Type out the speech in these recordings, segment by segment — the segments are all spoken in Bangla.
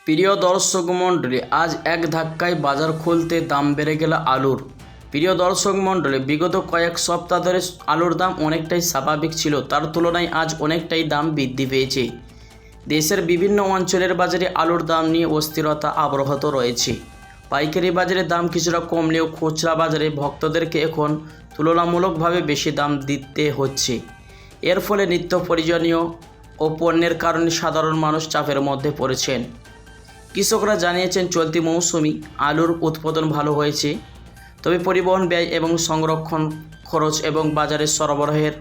প্রিয় দর্শক মণ্ডলী, আজ এক ধাক্কায় বাজার খুলতে দাম বেড়ে গেল আলুর। প্রিয় দর্শক মণ্ডলী, বিগত কয়েক সপ্তাহ ধরে আলুর দাম অনেকটাই স্বাভাবিক ছিল, তার তুলনায় আজ অনেকটাই দাম বৃদ্ধি পেয়েছে। দেশের বিভিন্ন অঞ্চলের বাজারে আলুর দাম নিয়ে অস্থিরতা অব্যাহত রয়েছে। পাইকারি বাজারে দাম কিছুটা কমলেও খুচরা বাজারে ভক্তদেরকে এখন তুলনামূলকভাবে বেশি দাম দিতে হচ্ছে। এর ফলে নিত্য প্রয়োজনীয় ও পণ্যের কারণে সাধারণ মানুষ চাপের মধ্যে পড়েছেন। কৃষকরা জানিয়েছেন, চলতি মৌসুমে আলুর উৎপাদন ভালো হয়েছে, তবে পরিবহন ব্যয় এবং সংরক্ষণ খরচ এবং বাজারে সরবরাহের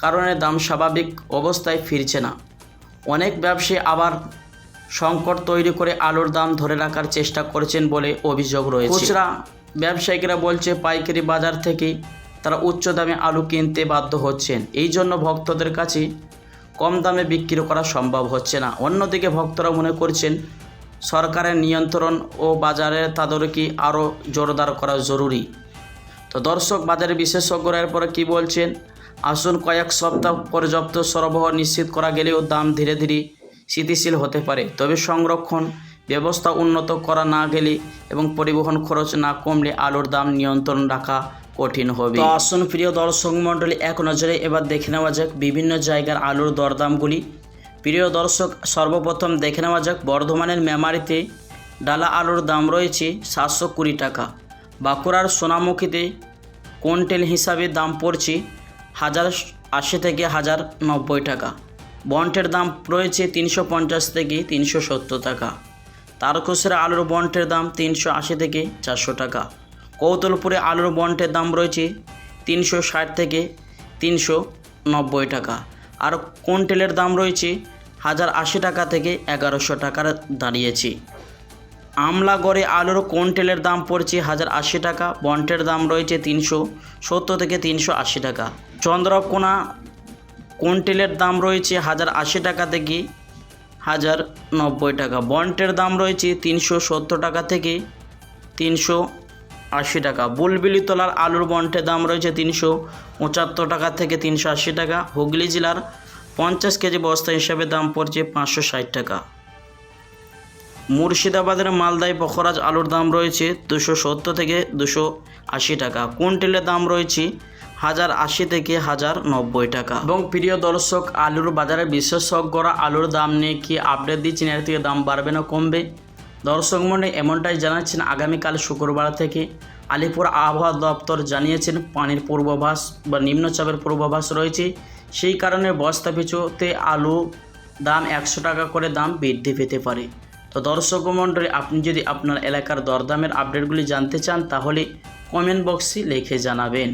কারণে দাম স্বাভাবিক অবস্থায় ফিরছে না। অনেক ব্যবসায়ী আবার সংকট তৈরি করে আলুর দাম ধরে রাখার চেষ্টা করছেন বলে অভিযোগ রয়েছে। খুচরা ব্যবসায়িকরা বলছে, পাইকারি বাজার থেকে তারা উচ্চ দামে আলু কিনতে বাধ্য হচ্ছেন, এই জন্য ভক্তদের কাছে কম দামে বিক্রি করা সম্ভব হচ্ছে না। অন্যদিকে ভক্তরা মনে করছেন, সরকারের নিয়ন্ত্রণ ও বাজারের তদারকি আরও জোরদার করা জরুরি। তো দর্শক, বাজারে বিশেষজ্ঞরা এরপরে কী বলছেন আসুন কয়েক সপ্তাহ পর্যাপ্ত সরবরাহ নিশ্চিত করা গেলেও দাম ধীরে ধীরে স্থিতিশীল হতে পারে, তবে সংরক্ষণ ব্যবস্থা উন্নত করা না গেলে এবং পরিবহন খরচ না কমলে আলুর দাম নিয়ন্ত্রণ রাখা কঠিন হবে। তো আসুন প্রিয় দর্শক মণ্ডলী, এক নজরে এবার দেখে নেওয়া যাক বিভিন্ন জায়গার আলুর দরদামগুলি। প্রিয় দর্শক, সর্বপ্রথম দেখে নেওয়া যাক বর্ধমানের মেমারিতে ডালা আলুর দাম রয়েছে 720 টাকা। বাঁকুড়ার সোনামুখীতে কুইন্টাল হিসাবে দাম পড়ছে 1080 থেকে 1090 টাকা। বন্টের দাম রয়েছে 350 থেকে 370 টাকা। তারকেশ্বরে আলুর বন্টের দাম 380 থেকে 400 টাকা। কৌতলপুরে আলুর বন্টের দাম রয়েছে 360 থেকে 390 টাকা। আর কুইন্টালের দাম রয়েছে 1080 টাকা থেকে 1100 টাকার দাঁড়িয়েছে। আমলাগড়ে আলুর কুইন্টালের দাম পড়ছে 1080 টাকা, বন্টের দাম রয়েছে 370 থেকে 380 টাকা। চন্দ্রকোনা কুইন্টালের দাম রয়েছে 1080 টাকা থেকে 1090 টাকা। বন্টের দাম রয়েছে 370 টাকা থেকে 380 টাকা। বুলবুলিতলার আলুর বন্টের দাম রয়েছে 375 টাকা থেকে 380 টাকা। হুগলি জেলার 50 কেজি বস্তা হিসাবে দাম পড়ছে 560 টাকা। মুর্শিদাবাদের মালদায় বখরাজ আলুর দাম রয়েছে 270 থেকে 280 টাকা। কুইন্টালের দাম রয়েছে 1080 থেকে 1090 টাকা। এবং প্রিয় দর্শক, আলুর বাজারে বিশেষজ্ঞরা আলুর দাম নিয়ে কি আপডেট দিচ্ছেন, এর থেকে দাম বাড়বে না কমবে? দর্শক মণ্ডলী, এমনটাই জানাচ্ছেন আগামীকাল শুক্রবার থেকে আলিপুর আবহাওয়া দপ্তর জানিয়েছেন পানির পূর্বাভাস বা নিম্নচাপের পূর্বাভাস রয়েছে, সেই কারণে বস্তা পিছুতে আলু দাম 100 টাকা করে দাম বৃদ্ধি পেতে পারে। তো দর্শক মণ্ডলী, আপনি যদি আপনার এলাকার দরদামের আপডেটগুলি জানতে চান তাহলে কমেন্ট বক্সে লিখে জানাবেন।